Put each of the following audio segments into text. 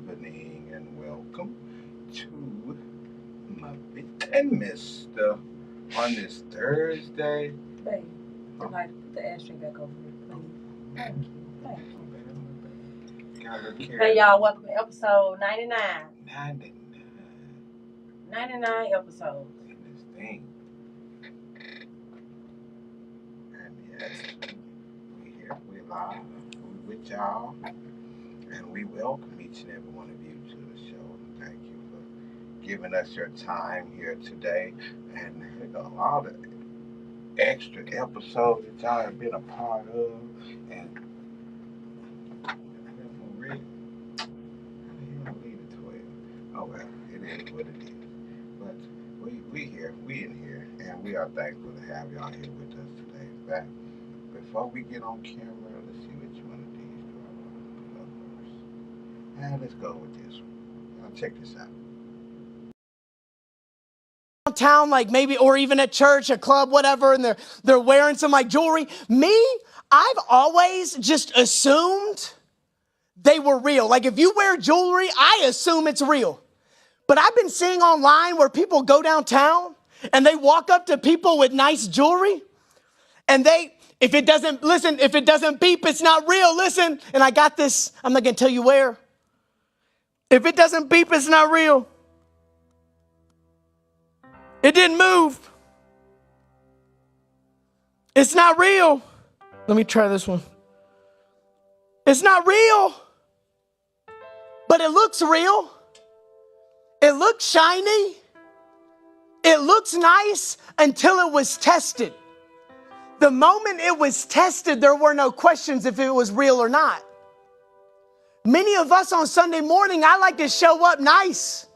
evening and welcome to Muppet and Mister on this Thursday. Babe, I'd like to put the ashtray back over here, please. Thank you. Hey, y'all, welcome to episode 99. 99 episodes. In this thing. And yes, we here, we live, we with y'all, and we welcome each and every one of you to the show. Thank you for giving us your time here today, and all the extra episodes that y'all have been a part of, and I didn't read it. I didn't read it 12. Oh well, it is what it is. But we here, we in here, and we are thankful to have y'all here with us today. But before we get on camera, let's see which one of these do I want to put up first. And let's go with this one. Now check this out. Town, like maybe, or even at church, a club, whatever, and they're wearing some like jewelry. Me, I've always just assumed they were real. Like if you wear jewelry, I assume it's real. But I've been seeing online where people go downtown and they walk up to people with nice jewelry, and if it doesn't beep, it's not real. Listen, and I got this. I'm not gonna tell you where. If it doesn't beep, it's not real. It didn't move. It's not real. Let me try this one. It's not real, but it looks real. It looks shiny. It looks nice until it was tested. The moment it was tested, there were no questions if it was real or not. Many of us on Sunday morning, I like to show up nice.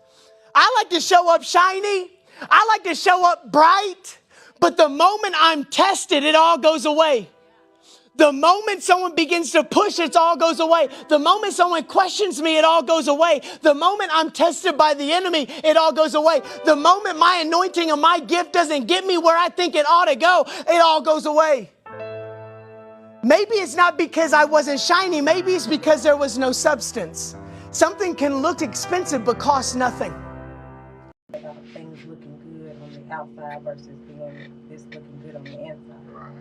I like to show up shiny. I like to show up bright, but the moment I'm tested, it all goes away. The moment someone begins to push, it all goes away. The moment someone questions me, it all goes away. The moment I'm tested by the enemy, it all goes away. The moment my anointing and my gift doesn't get me where I think it ought to go, it all goes away. Maybe it's not because I wasn't shiny. Maybe it's because there was no substance. Something can look expensive but cost nothing. About things looking good on the outside versus being this looking good on the inside. Right.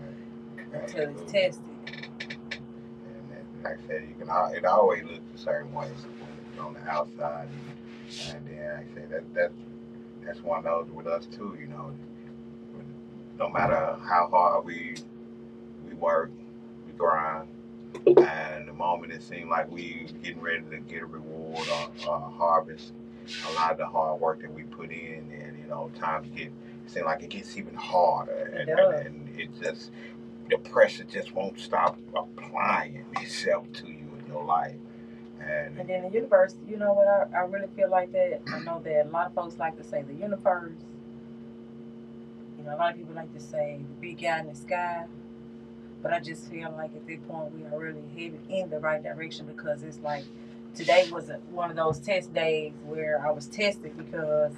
Until it's tested. And like I said, it always looks a certain way on the outside, and then like I say that's one of those with us too. You know, no matter how hard we work, we grind, and the moment it seems like we getting ready to get a reward or a harvest, a lot of the hard work that we put in, and times it seems like it gets even harder, and it just, the pressure just won't stop applying itself to you in your life. And then the universe, you know what, I really feel like that. I know that a lot of folks like to say the universe. A lot of people like to say the big guy in the sky. But I just feel like at this point we are really headed in the right direction, because it's like today was one of those test days where I was tested because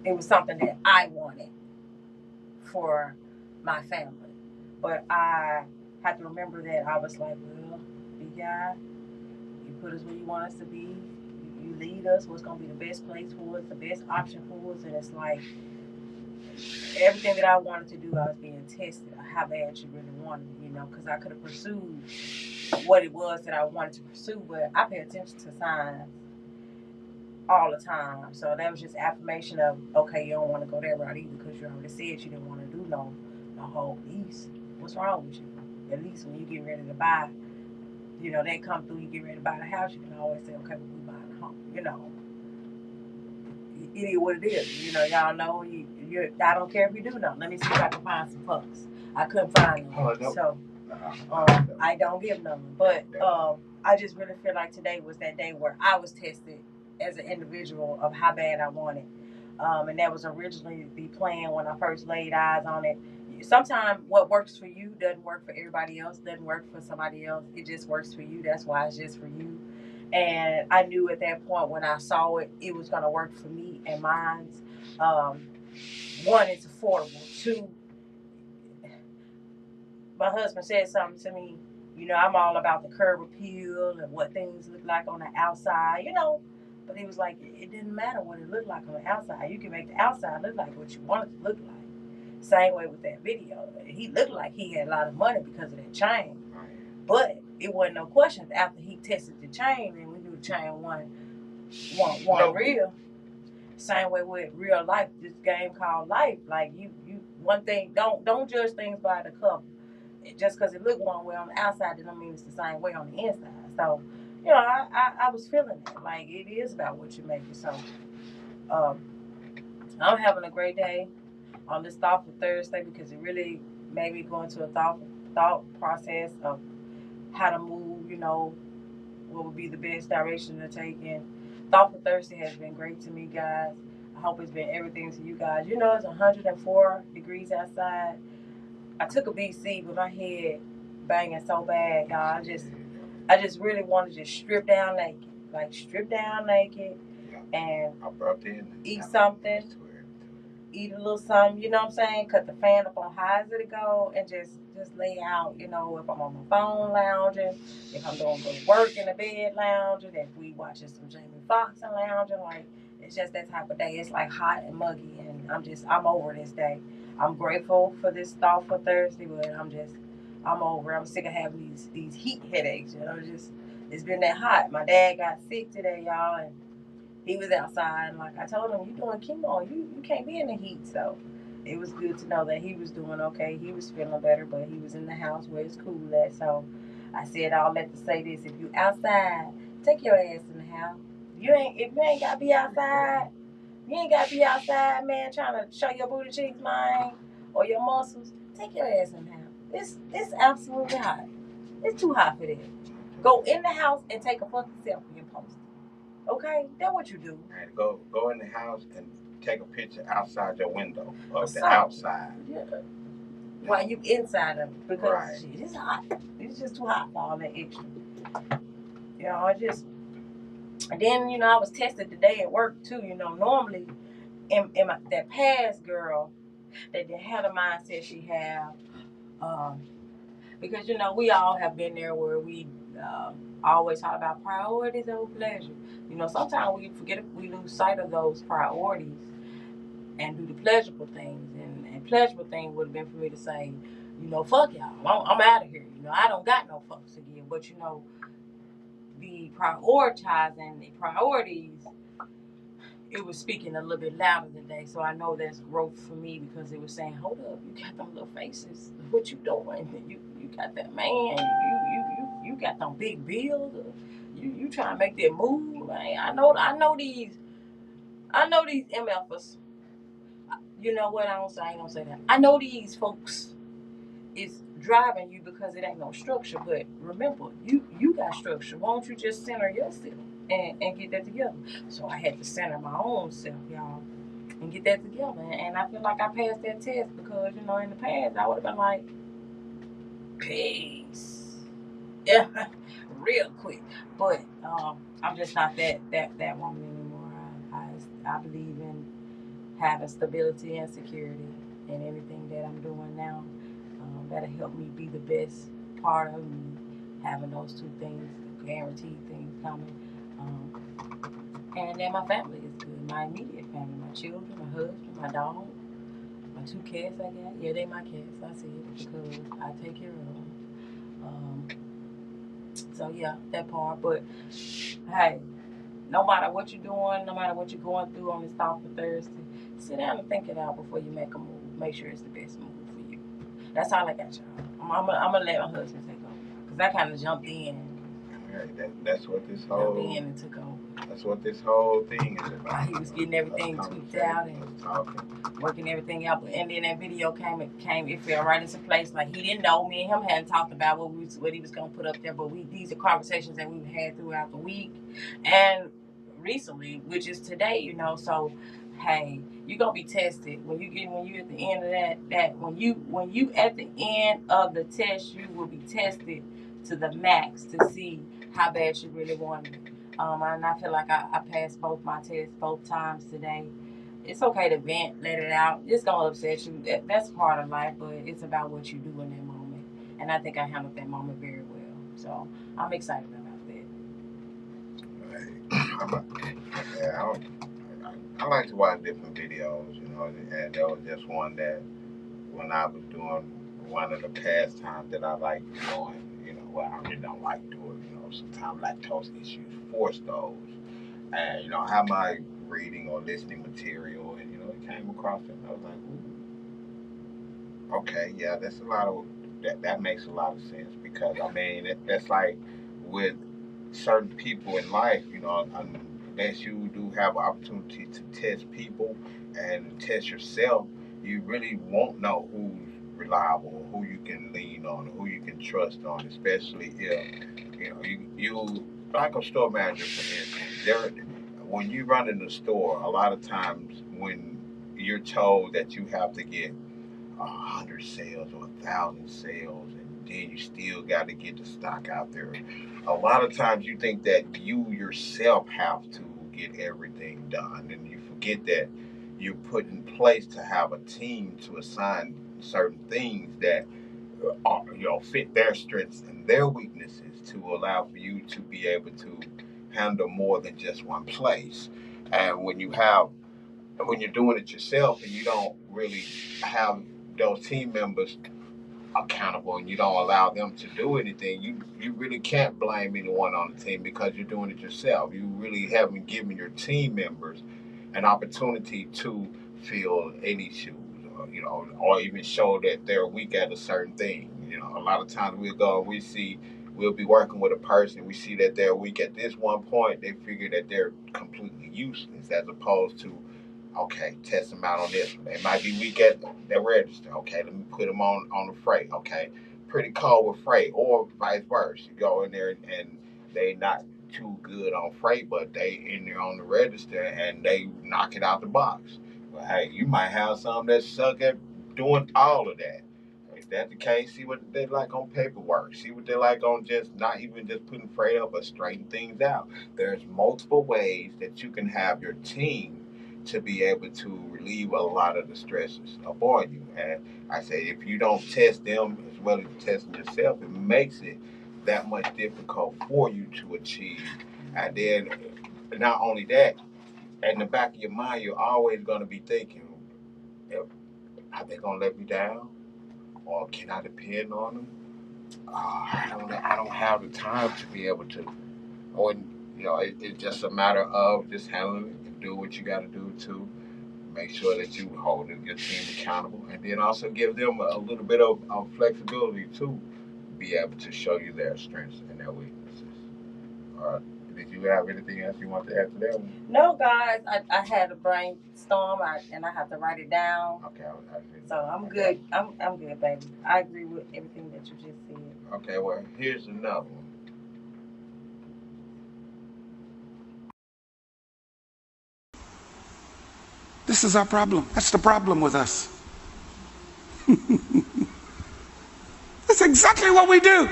it was something that I wanted for my family. But I have to remember that I was like, well, big guy, you put us where you want us to be. You lead us what's going to be the best place for us, the best option for us. And it's like everything that I wanted to do, I was being tested. How bad you really wanted, because I could have pursued what it was that I wanted to pursue, but I pay attention to signs all the time. So that was just affirmation of, okay, you don't want to go that route either, because you already said you didn't want to do no whole lease. What's wrong with you? At least when you get ready to buy, they come through, you get ready to buy the house, you can always say, okay, we buying a home. It is what it is. Y'all know, I don't care if you do know. Let me see if I can find some fucks. I couldn't find them. So I don't give them. But I just really feel like today was that day where I was tested as an individual of how bad I wanted. And that was originally the plan when I first laid eyes on it. Sometimes what works for you doesn't work for everybody else, doesn't work for somebody else. It just works for you. That's why it's just for you. And I knew at that point when I saw it, it was going to work for me and mine. One, it's affordable. Two, my husband said something to me. I'm all about the curb appeal and what things look like on the outside. But he was like, it didn't matter what it looked like on the outside. You can make the outside look like what you want it to look like. Same way with that video. He looked like he had a lot of money because of that chain. But it wasn't no question after he tested the chain and we knew the chain wasn't real. Same way with real life, this game called life. Like you one thing, don't judge things by the cover. Just because it looked one way on the outside doesn't mean it's the same way on the inside. So, I was feeling that. Like it is about what you make it. So I'm having a great day on this Thoughtful Thursday because it really made me go into a thought process of how to move, what would be the best direction to take. And Thoughtful Thursday has been great to me, guys. I hope it's been everything to you guys. It's 104 degrees outside. I took a BC, but my head banging so bad, y'all. I just really want to just strip down naked. Like strip down naked and eat something. Eat a little something, you know what I'm saying? Cut the fan up on high as it go and just lay out, if I'm on my phone lounging, if I'm doing good work in the bed lounging, if we watching some Jamie Foxx and lounging, like it's just that type of day. It's like hot and muggy and I'm over this day. I'm grateful for this Thoughtful Thursday, but I'm over. I'm sick of having these heat headaches, it's been that hot. My dad got sick today, y'all, and he was outside, and like I told him, you doing chemo, you can't be in the heat. So it was good to know that he was doing okay. He was feeling better, but he was in the house where it's cool at. So I said all that to say this: if you outside, take your ass in the house. If you ain't gotta be outside, you ain't gotta be outside, man, trying to show your booty cheeks, man, or your muscles. Take your ass in the house. It's absolutely hot. It's too hot for that. Go in the house and take a fucking selfie and post it. Okay, that's what you do. And go in the house and take a picture outside your window of the outside. Yeah. While you inside of it, because shit, it's hot. It's just too hot for all that extra. And then I was tested today at work too. Normally in that past girl that didn't have the mindset she have, because we all have been there where we always talk about priorities over pleasure. Sometimes we lose sight of those priorities and do the pleasurable things. And pleasurable thing would have been for me to say, fuck y'all, I'm out of here. I don't got no fucks to give. But the prioritizing the priorities, it was speaking a little bit louder today. So I know that's growth for me because it was saying, hold up, you got them little faces. What you doing? You got that man. You got them big bills. You trying to make that move. Man, I know these MFers. You know what? I ain't gonna say that. I know these folks is driving you because it ain't no structure. But remember, you got structure. Why don't you just center yourself and get that together? So I had to center my own self, y'all, and get that together. And I feel like I passed that test because in the past I would have been like, peace, yeah, real quick. But I'm just not that woman anymore. I believe in having stability and security in anything that I'm doing now. That'll help me be the best part of me, having those two things, guaranteed things coming. And then my family is good, my immediate family, my children, my husband, my dog, my 2 cats I got. Yeah, they my cats, I see it because I take care of them. So yeah, that part. But hey, no matter what you're doing, no matter what you're going through on this Thoughtful Thursday, sit down and think it out before you make a move. Make sure it's the best move for you. That's all I got, y'all. I'm gonna let my husband take over because I kind of jumped in. That's what this whole. Jumped in and took over. That's what this whole thing is about. He was getting everything tweaked out and working everything out. And then that video came. It fell right into place. Like he didn't know. Me and him hadn't talked about what he was gonna put up there. But these are conversations that we've had throughout the week and recently, which is today. So hey, you're gonna be tested when you at the end of that when you at the end of the test, you will be tested to the max to see how bad you really want it. And I feel like I passed both my tests both times today. It's okay to vent, let it out. It's gonna upset you. That's part of life, but it's about what you do in that moment. And I think I handled that moment very well. So I'm excited about that. Yeah, I like to watch different videos, and there was just one that when I was doing one of the pastimes that I like doing, well, I really don't like doing, sometimes lactose issues force those. And, I have my reading or listening material, and, it came across it, and I was like, ooh, okay, yeah, that's a lot of, that makes a lot of sense because, I mean, that's like with certain people in life, unless you do have an opportunity to test people and test yourself, you really won't know who's reliable, who you can lean on, who you can trust on, especially if you like a store manager for instance. When you run in the store, a lot of times when you're told that you have to get 100 sales or 1,000 sales, and then you still got to get the stock out there. A lot of times you think that you yourself have to get everything done, and you forget that you're put in place to have a team to assign certain things that fit their strengths and their weaknesses to allow for you to be able to handle more than just one place. And when you're doing it yourself and you don't really have those team members accountable and you don't allow them to do anything, you really can't blame anyone on the team because you're doing it yourself. You really haven't given your team members an opportunity to fill any shoes, or even show that they're weak at a certain thing. A lot of times we'll go and we'll be working with a person, we see that they're weak at this one point, they figure that they're completely useless as opposed to, okay, test them out on this one. They might be weak at their register. Okay, let me put them on the freight. Okay, pretty cold with freight, or vice versa. You go in there and they not too good on freight, but they in there on the register and they knock it out the box. Well, hey, you might have some that suck at doing all of that. If that's the case, see what they like on paperwork. See what they like on just not even just putting freight up, but straighten things out. There's multiple ways that you can have your team to be able to relieve a lot of the stresses upon you. And I say, if you don't test them as well as testing yourself, it makes it that much difficult for you to achieve. And then, not only that, in the back of your mind, you're always going to be thinking, are they going to let me down? Or can I depend on them? I don't have the time to be able to. Or, it's just a matter of just handling it and do what you got to do to make sure that you hold your team accountable, and then also give them a little bit of flexibility to be able to show you their strengths and their weaknesses. Did you have anything else you want to add to that one? No, guys, I had a brainstorm and I have to write it down. Okay, so I'm good. I'm good, baby. I agree with everything that you just said. Okay, well, here's another one. This is our problem. That's the problem with us. That's exactly what we do.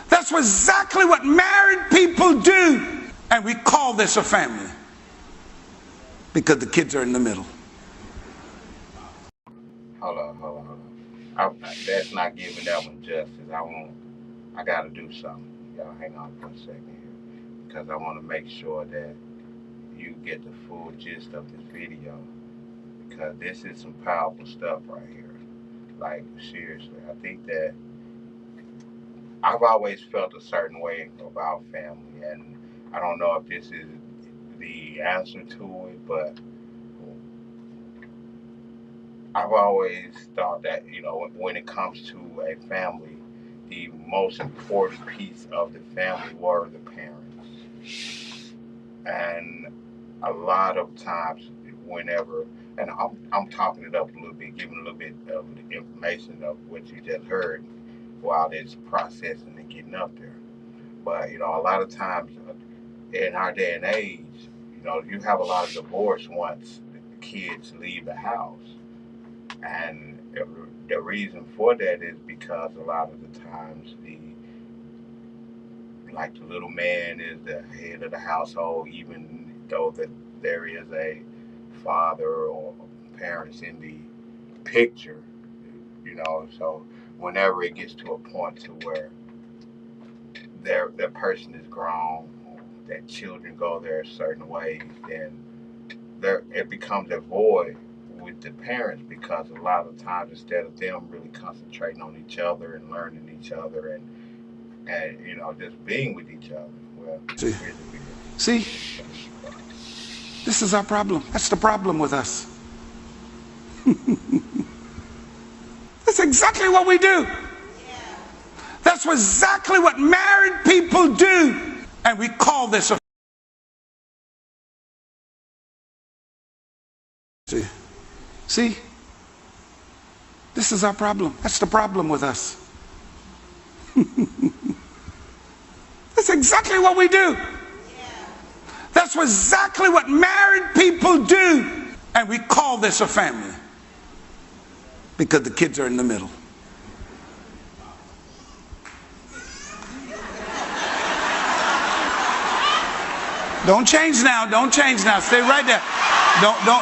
That's exactly what married people do. And we call this a family because the kids are in the middle. Hold on. That's not giving that one justice. I got to do something. Y'all hang on for a second here because I want to make sure that you get the full gist of this video because this is some powerful stuff right here. Like, seriously, I think that I've always felt a certain way about family, and I don't know if this is the answer to it, but I've always thought that, when it comes to a family, the most important piece of the family were the parents. And a lot of times, whenever, and I'm talking it up a little bit, giving a little bit of the information of what you just heard while it's processing and getting up there. But, a lot of times in our day and age, you have a lot of divorce once the kids leave the house. And the reason for that is because a lot of the times the little man is the head of the household, even though that there is a father or parents in the picture, so whenever it gets to a point to where their person is grown, that children go their certain ways, then there it becomes a void with the parents, because a lot of times instead of them really concentrating on each other and learning each other and just being with each other. Well, See, this is our problem. That's the problem with us. That's exactly what we do. That's exactly what married people do. And we call this a... See, this is our problem. That's the problem with us. That's exactly what we do. That's exactly what married people do. And we call this a family. Because the kids are in the middle. Don't change now. Don't change now. Stay right there.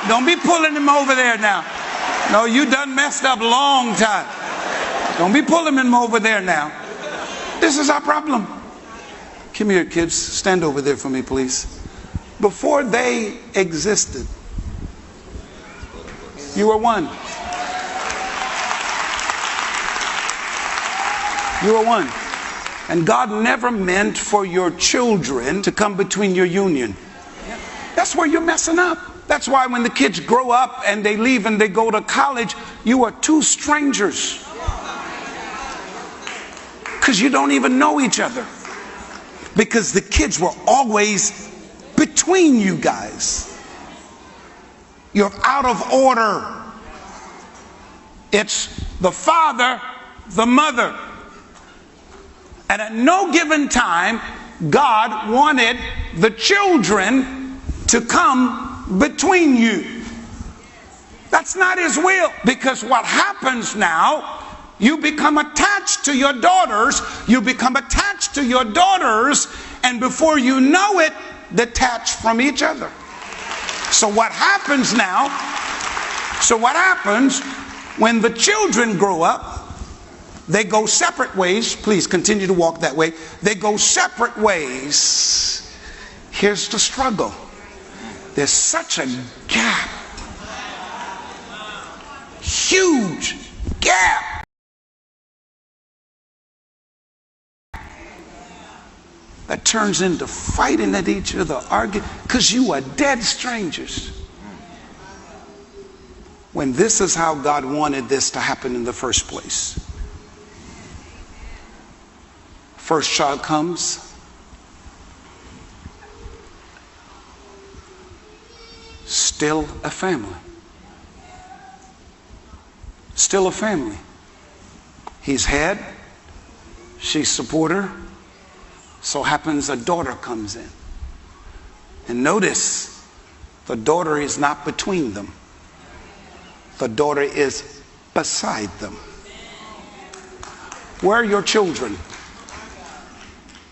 Don't be pulling him over there now. No, you done messed up a long time. Don't be pulling him over there now. This is our problem. Come here, kids. Stand over there for me, please. Before they existed, you were one. You were one. And God never meant for your children to come between your union. That's where you're messing up. That's why when the kids grow up and they leave and they go to college, you are two strangers. Because you don't even know each other. Because the kids were always between you guys. You're out of order. It's the father, the mother. And at no given time, God wanted the children to come between you. That's not his will. Because what happens now, you become attached to your daughters. You become attached to your daughters. And before you know it, detached from each other. So what happens now? So what happens when the children grow up? They go separate ways. Please continue to walk that way. They go separate ways. Here's the struggle. There's such a gap. Huge gap. That turns into fighting at each other, arguing, because you are dead strangers. When this is how God wanted this to happen in the first place. First child comes. Still a family. Still a family. He's head. She's supporter. So happens a daughter comes in. And notice, the daughter is not between them. The daughter is beside them. Where are your children?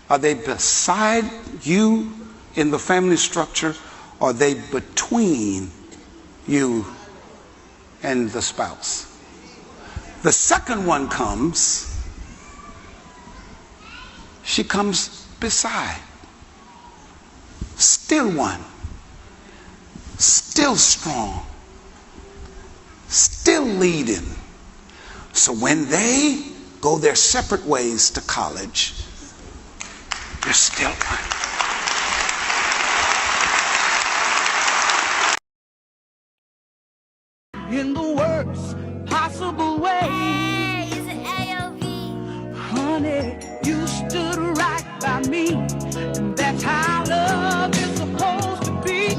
Are they beside you in the family structure? Or are they between you and the spouse? The second one comes. She comes beside. Still one. Still strong. Still leading. So when they go their separate ways to college, they're still one. In the worst possible way. Hey, it's an AOV. Honey, you stood right by me, and that's how love is supposed to be.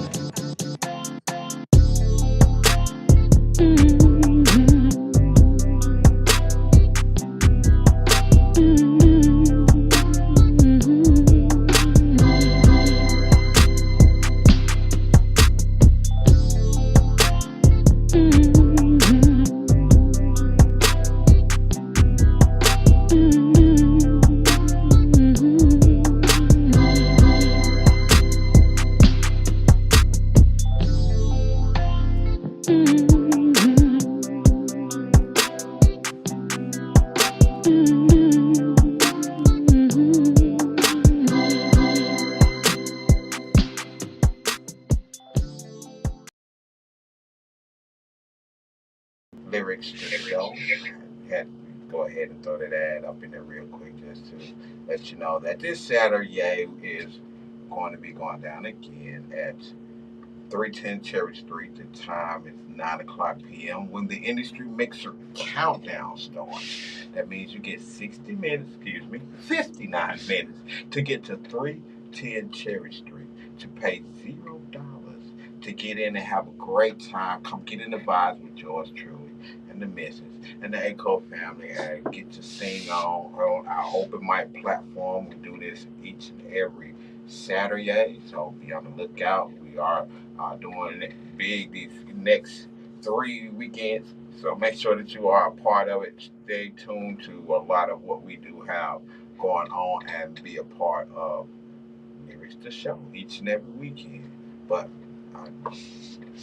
lyrics to the show. I had to go ahead and throw that ad up in there real quick just to let you know that this Saturday is going to be going down again at 310 Cherry Street. The time is 9 o'clock p.m. when the Industry Mixer Countdown starts. That means you get 60 minutes, 59 minutes to get to 310 Cherry Street to pay $0 to get in and have a great time. Come get in the vibes with yours truly and the missus and the ACO family and get to sing on our open mic platform. We do this each and every Saturday, so be on the lookout. We are doing it big these next 3 weekends. So make sure that you are a part of it. Stay tuned to a lot of what we do have going on and be a part of Lyrics to Show each and every weekend. But I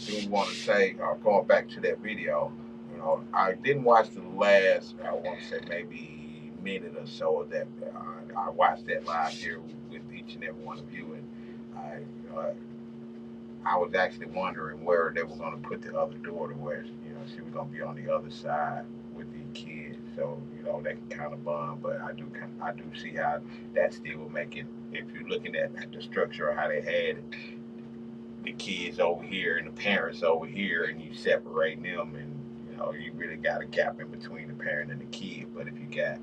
do want to say, going back to that video, I didn't watch the last, I want to say maybe minute or so of that. I watched that live here with each and every one of you, and I was actually wondering where they were going to put the other daughter, where she was going to be on the other side with the kids. So that kind of bummed, but I do see how that still will make it. If you're looking at the structure of how they had the kids over here and the parents over here, and you separate them, and you really got a gap in between the parent and the kid. But if you got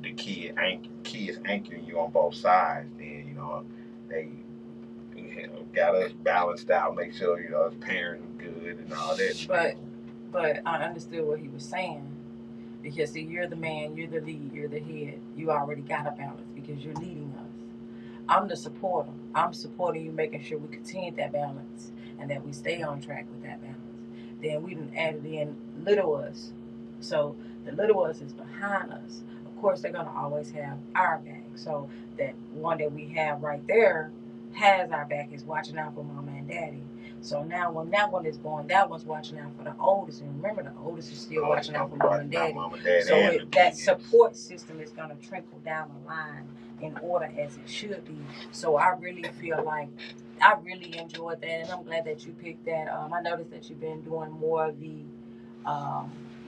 the kids anchoring you on both sides, then they got us balanced out, make sure his parents are good and all that. But I understood what he was saying, because see, you're the man, you're the lead, you're the head. You already got a balance because you're leading us. I'm the supporter. I'm supporting you, making sure we continue that balance and that we stay on track with that balance. Then we done added in little us. So the little us is behind us. Of course, they're going to always have our back. So that one that we have right there has our back, is watching out for mama and daddy. So now when that one is going, that one's watching out for the oldest. And remember, the oldest is still watching out for mama and daddy. So that support system is going to trickle down the line in order as it should be. So I really feel like I really enjoyed that, and I'm glad that you picked that. I noticed that you've been doing more of the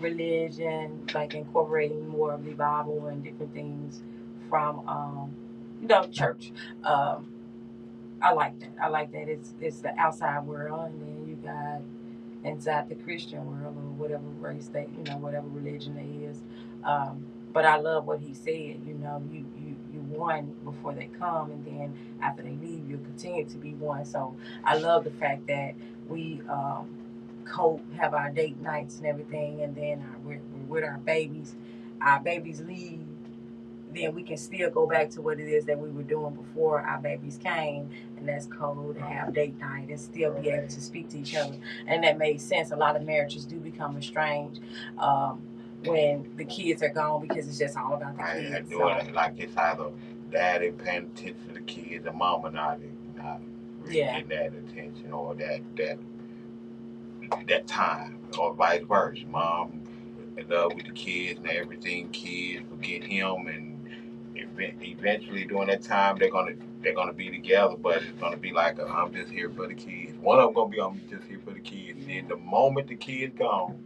religion, like incorporating more of the Bible and different things from church. I like that. I like that. It's the outside world, and then you got inside the Christian world, or whatever race they, whatever religion they is. But I love what he said. You one before they come, and then after they leave, you continue to be one. So I love the fact that we have our date nights and everything, and then we're with our babies. Our babies leave, then we can still go back to what it is that we were doing before our babies came, and that's cool to have date night and still be able to speak to each other. And that made sense. A lot of marriages do become estranged when the kids are gone, because it's just all about the kids. I do it like it's either daddy paying attention to the kids and mama not really getting that attention or that time, or vice versa. Mom in love with the kids and everything, kids forget him, and eventually during that time they're gonna be together, but it's gonna be like I'm just here for the kids. One of them gonna be I'm just here for the kids, and then the moment the kids gone,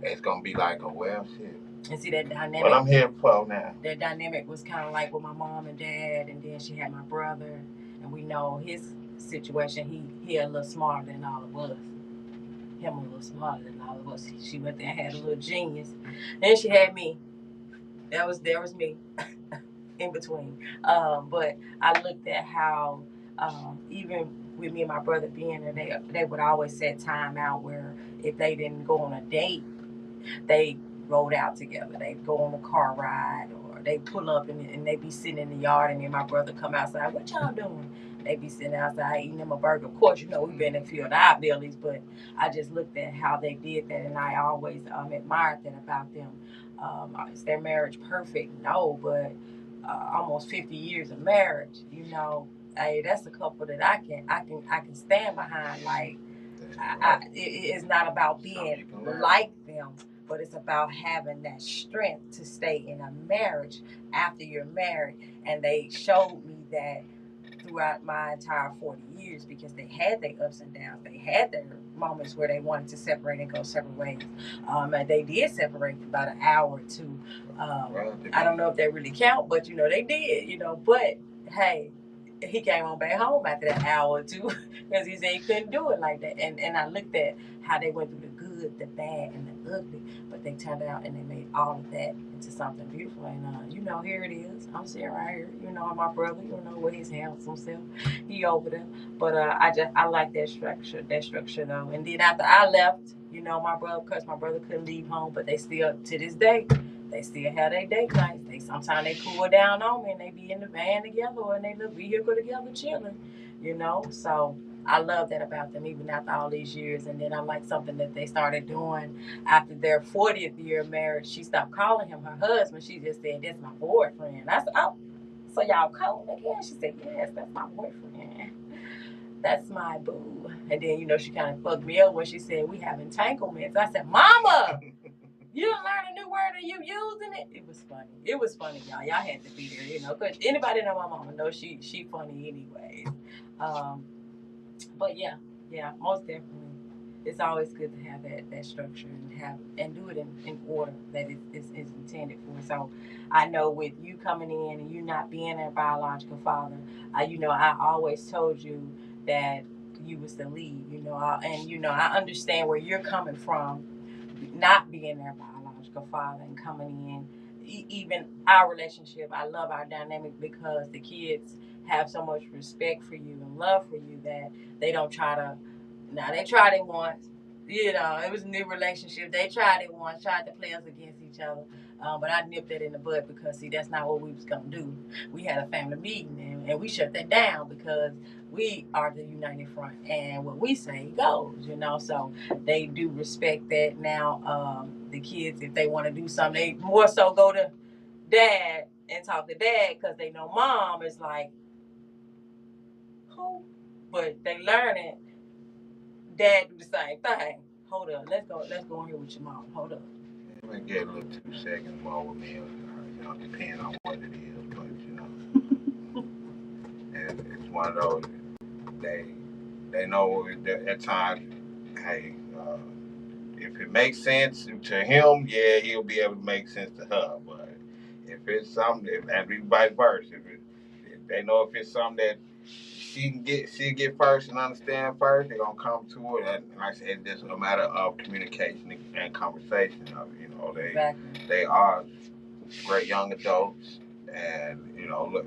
it's gonna be like, oh well, shit. And see that dynamic. But I'm here for now. That dynamic was kind of like with my mom and dad, and then she had my brother, and we know his situation. He a little smarter than all of us. Him a little smarter than all of us. She went there and had a little genius. Then she had me. There was me in between. But I looked at how even with me and my brother being there, they would always set time out where if they didn't go on a date, they rode out together. They'd go on a car ride, or they pull up and they be sitting in the yard, and me and my brother come outside. What y'all doing? They be sitting outside eating them a burger. Of course, we've been in field our bellies, but I just looked at how they did that, and I always admired that about them. Is their marriage perfect? No, but almost 50 years of marriage, hey, that's a couple that I can stand behind. Like, it's not about being like them, but it's about having that strength to stay in a marriage after you're married. And they showed me that throughout my entire 40 years, because they had their ups and downs, they had their moments where they wanted to separate and go separate ways. And they did separate for about an hour or two. I don't know if they really count, but they did. But hey, he came on back home after that hour or two because he said he couldn't do it like that. And I looked at how they went through the good, the bad, and the ugly, but they turned out and they made all of that into something beautiful. And here it is. I'm sitting right here. My brother. With his handsome self, he over there. But I like that structure. That structure though. And then after I left, my brother, because my brother couldn't leave home, but they still to this day. They still have their date nights. Sometimes they cool down on me and they be in the van together or in their little vehicle together chilling, So I love that about them even after all these years. And then I like something that they started doing after their 40th year of marriage. She stopped calling him her husband. She just said, "That's my boyfriend." I said, "Oh, so y'all calling again?" She said, "Yes, that's my boyfriend. That's my boo." And then, she kind of fucked me up when she said, "We have entanglements." I said, "Mama! You done learned a new word and you using it." It was funny. It was funny, y'all. Y'all had to be there, because anybody know my mama knows she funny anyways. But yeah, most definitely. It's always good to have that structure and do it in order that it's intended for. So I know with you coming in and you not being a biological father, I always told you that you was the lead, I understand where you're coming from, not being their biological father and coming in. Even our relationship, I love our dynamic because the kids have so much respect for you and love for you that they don't try to. Now they tried it once, it was a new relationship. They tried it once, tried to play us against each other, but I nipped that in the bud because see, that's not what we was gonna do. We had a family meeting and we shut that down because we are the united front, and what we say goes. So they do respect that now. The kids, if they want to do something, they more so go to dad and talk to dad because they know mom is like who, but they learn it. Dad do the same thing. Hold up, let's go in here with your mom. Hold up. It might get a little 2 seconds more with me, depending on what it is, but and it's one of those they know that at times, hey, if it makes sense to him, yeah, he'll be able to make sense to her. But if it's something, and vice versa, if they know if it's something that she'll get first and understand first, they're gonna come to it. And like I said, it's just a matter of communication and conversation. They are great young adults, and look,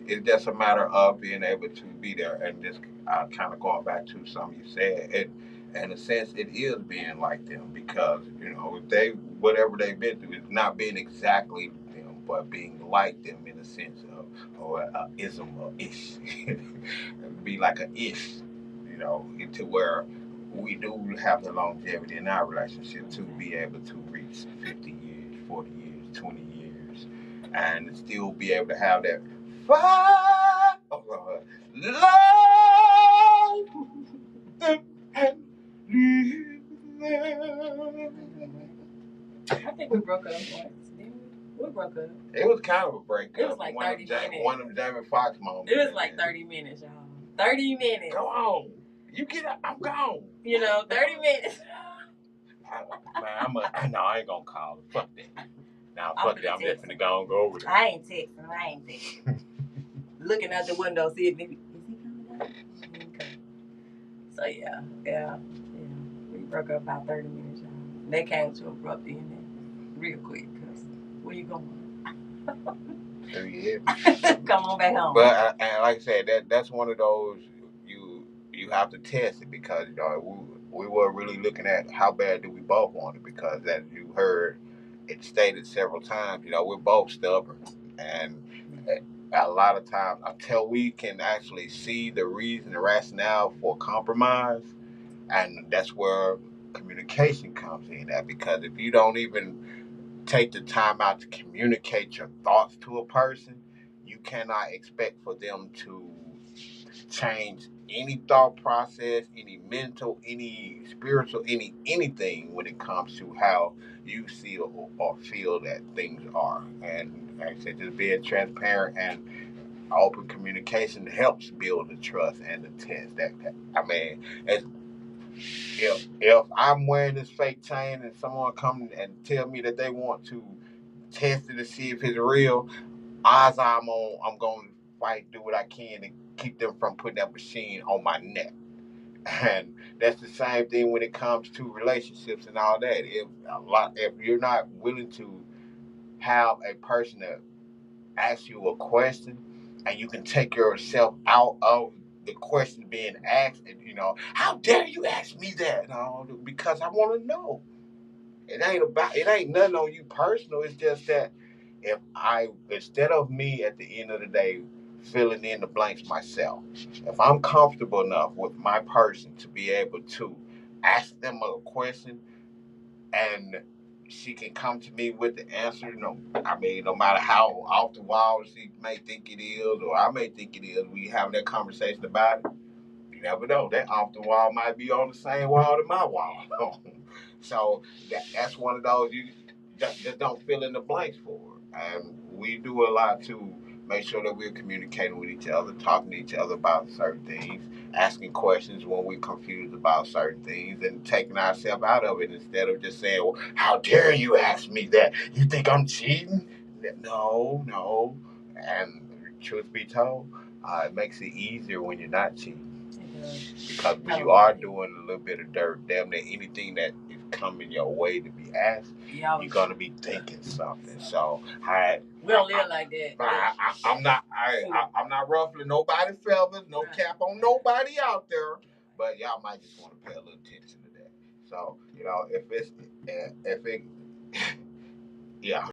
it's just a matter of being able to be there. And just kind of going back to something you said, in a sense, it is being like them because they whatever they've been through, it's not being exactly them, but being like them in a sense of or ism or ish, be like an ish, to where we do have the longevity in our relationship to be able to reach 50 years, 40 years, 20 years, and still be able to have that fire of love and I think we broke up once, didn't we? We broke up. It was kind of a breakup. It was like 30 minutes. One of them Jamie Foxx moments. It was like 30 minutes, y'all. 30 minutes. Go on. You get up, I'm gone. 30 minutes. I ain't gonna call it. Fuck that. Now, fuck that. I'm just finna go over there. I ain't texting. Looking out the window, see if is he coming out? Okay. So, yeah. We broke up about 30 minutes, y'all. They came to abrupt ending real quick because where you going? 3 years. Come on back home. But and like I said, that's one of those you have to test it because we were really looking at how bad do we both want it because as you heard it stated several times, we're both stubborn and a lot of times until we can actually see the reason, the rationale for compromise, and that's where communication comes in at because if you don't even take the time out to communicate your thoughts to a person, you cannot expect for them to change any thought process, any mental, any spiritual, anything when it comes to how you see or feel that things are. And like I said, just being transparent and open communication helps build the trust and the test. if I'm wearing this fake chain and someone come and tell me that they want to test it to see if it's real, odds are I'm going to fight, do what I can to keep them from putting that machine on my neck. And that's the same thing when it comes to relationships and all that. If you're not willing to have a person that asks you a question, and you can take yourself out of the question being asked, and how dare you ask me that? No, because I want to know. It ain't nothing on you personal. It's just that instead of me at the end of the day filling in the blanks myself, if I'm comfortable enough with my person to be able to ask them a question and she can come to me with the answer, no matter how off the wall she may think it is or I may think it is, we have that conversation about it. You never know. That off the wall might be on the same wall that my wall. So that's one of those you just don't fill in the blanks for. And we do a lot to make sure that we're communicating with each other, talking to each other about certain things, asking questions when we're confused about certain things, and taking ourselves out of it instead of just saying, well, how dare you ask me that? You think I'm cheating? No, no. And truth be told, it makes it easier when you're not cheating. Because when you are doing a little bit of dirt, damn near anything that is coming your way to be asked, you're gonna be thinking something. So we don't live like that. I'm not ruffling nobody's feathers, no cap on nobody out there, but y'all might just want to pay a little attention to that. So if it yeah.